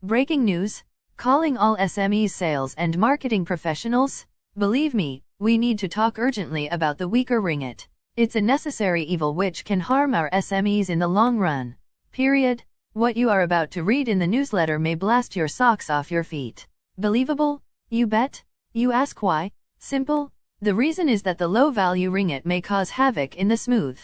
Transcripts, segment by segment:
Breaking news. Calling all SMEs sales and marketing professionals. Believe me, we need to talk urgently about the weaker ringgit. It's a necessary evil which can harm our SMEs in the long run. Period. What you are about to read in the newsletter may blast your socks off your feet. Believable? You bet? You ask why? Simple. The reason is that the low-value ringgit may cause havoc in the smooth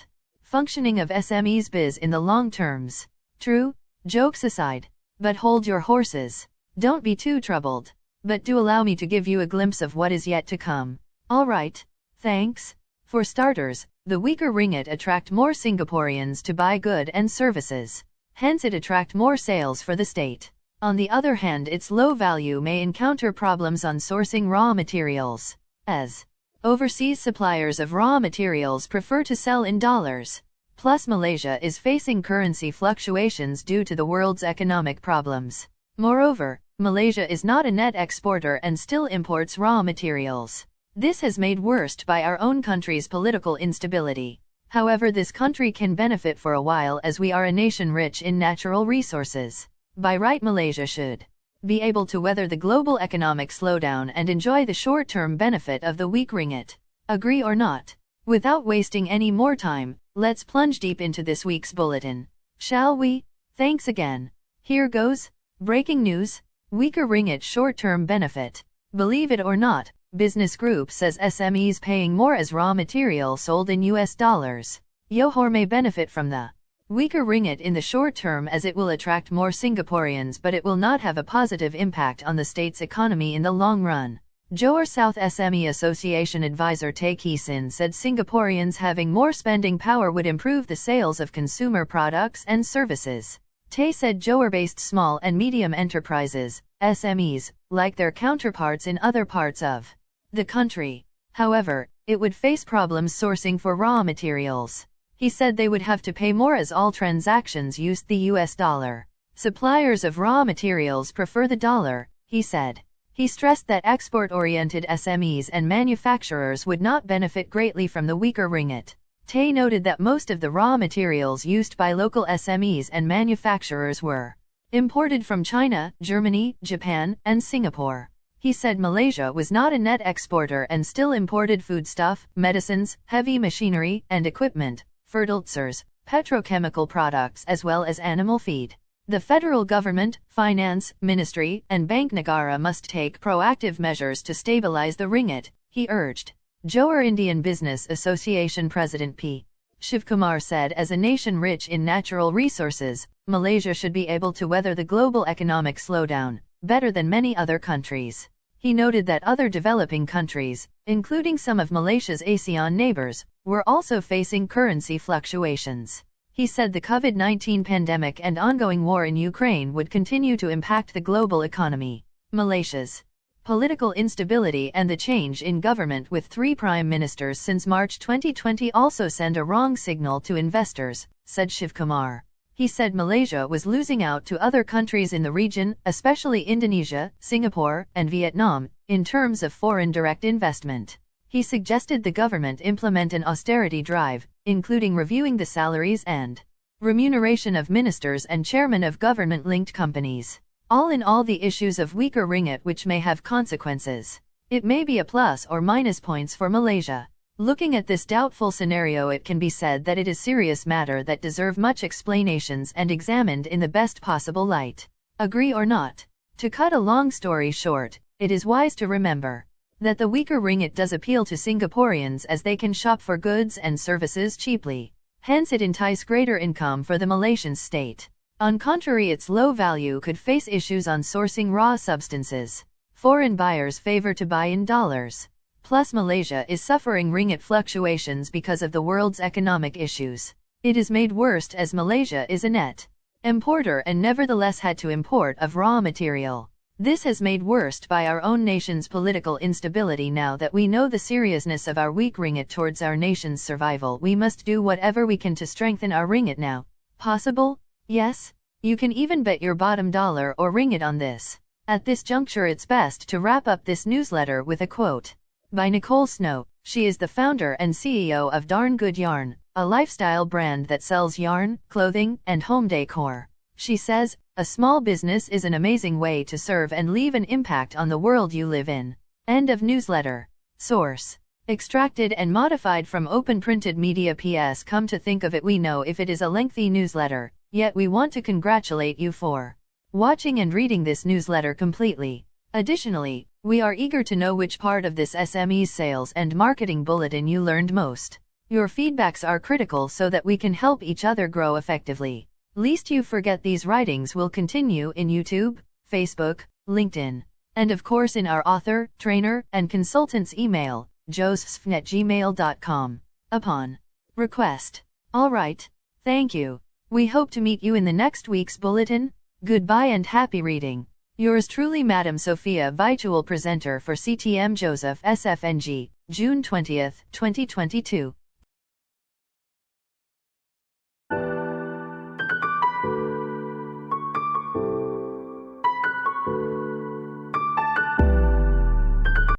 functioning of SMEs biz in the long terms. True, jokes aside. But hold your horses. Don't be too troubled. But do allow me to give you a glimpse of what is yet to come. Alright, thanks. For starters, the weaker ringgit attract more Singaporeans to buy goods and services. Hence it attract more sales for the state. On the other hand, its low value may encounter problems on sourcing raw materials, as overseas suppliers of raw materials prefer to sell in dollars. Plus Malaysia is facing currency fluctuations due to the world's economic problems. Moreover, Malaysia is not a net exporter and still imports raw materials. This has made worse by our own country's political instability. However, this country can benefit for a while as we are a nation rich in natural resources. By right, Malaysia should be able to weather the global economic slowdown and enjoy the short-term benefit of the weak ringgit. Agree or not? Without wasting any more time, let's plunge deep into this week's bulletin. Shall we? Thanks again. Here goes. Breaking news. Weaker ringgit short-term benefit. Believe it or not, business group says SMEs paying more as raw material sold in US dollars. Johor may benefit from the weaker ringgit in the short term as it will attract more Singaporeans, but it will not have a positive impact on the state's economy in the long run. Johor South SME Association advisor Tay Kee Sin said Singaporeans having more spending power would improve the sales of consumer products and services. Tay said Johor-based small and medium enterprises, SMEs, like their counterparts in other parts of the country. However, it would face problems sourcing for raw materials. He said they would have to pay more as all transactions used the US dollar. Suppliers of raw materials prefer the dollar, he said. He stressed that export-oriented SMEs and manufacturers would not benefit greatly from the weaker ringgit. Tay noted that most of the raw materials used by local SMEs and manufacturers were imported from China, Germany, Japan, and Singapore. He said Malaysia was not a net exporter and still imported foodstuff, medicines, heavy machinery and equipment, fertilizers, petrochemical products as well as animal feed. The federal government, finance, ministry, and Bank Negara must take proactive measures to stabilize the ringgit, he urged. Johor Indian Business Association President P. Shivkumar said as a nation rich in natural resources, Malaysia should be able to weather the global economic slowdown better than many other countries. He noted that other developing countries, including some of Malaysia's ASEAN neighbors, were also facing currency fluctuations. He said the COVID-19 pandemic and ongoing war in Ukraine would continue to impact the global economy. Malaysia's political instability and the change in government with 3 prime ministers since March 2020 also send a wrong signal to investors, said Shivkumar. He said Malaysia was losing out to other countries in the region, especially Indonesia, Singapore, and Vietnam, in terms of foreign direct investment. He suggested the government implement an austerity drive, including reviewing the salaries and remuneration of ministers and chairmen of government-linked companies. All in all, the issues of weaker ringgit which may have consequences. It may be a plus or minus points for Malaysia. Looking at this doubtful scenario, it can be said that it is a serious matter that deserve much explanations and examined in the best possible light. Agree or not? To cut a long story short, it is wise to remember that the weaker ringgit does appeal to Singaporeans as they can shop for goods and services cheaply. Hence it entices greater income for the Malaysian state. On contrary, its low value could face issues on sourcing raw substances. Foreign buyers favor to buy in dollars. Plus Malaysia is suffering ringgit fluctuations because of the world's economic issues. It is made worse as Malaysia is a net importer and nevertheless had to import of raw material. This has made worse by our own nation's political instability. Now that we know the seriousness of our weak ringgit towards our nation's survival, we must do whatever we can to strengthen our ringgit now. Possible? Yes. You can even bet your bottom dollar or ringgit on this. At this juncture, it's best to wrap up this newsletter with a quote by Nicole Snow. She is the founder and CEO of Darn Good Yarn, a lifestyle brand that sells yarn, clothing, and home decor. She says, a small business is an amazing way to serve and leave an impact on the world you live in. End of newsletter. Source. Extracted and modified from open printed media. PS. Come to think of it, we know if it is a lengthy newsletter, yet we want to congratulate you for watching and reading this newsletter completely. Additionally, we are eager to know which part of this SME's sales and marketing bulletin you learned most. Your feedbacks are critical so that we can help each other grow effectively. Lest you forget, these writings will continue in YouTube, Facebook, LinkedIn, and of course in our author, trainer, and consultant's email, josephsfn@gmail.com, upon request. Alright, thank you. We hope to meet you in the next week's bulletin. Goodbye and happy reading. Yours truly, Madam Sophia, Virtual Presenter for CTM Joseph SFNG, June 20, 2022.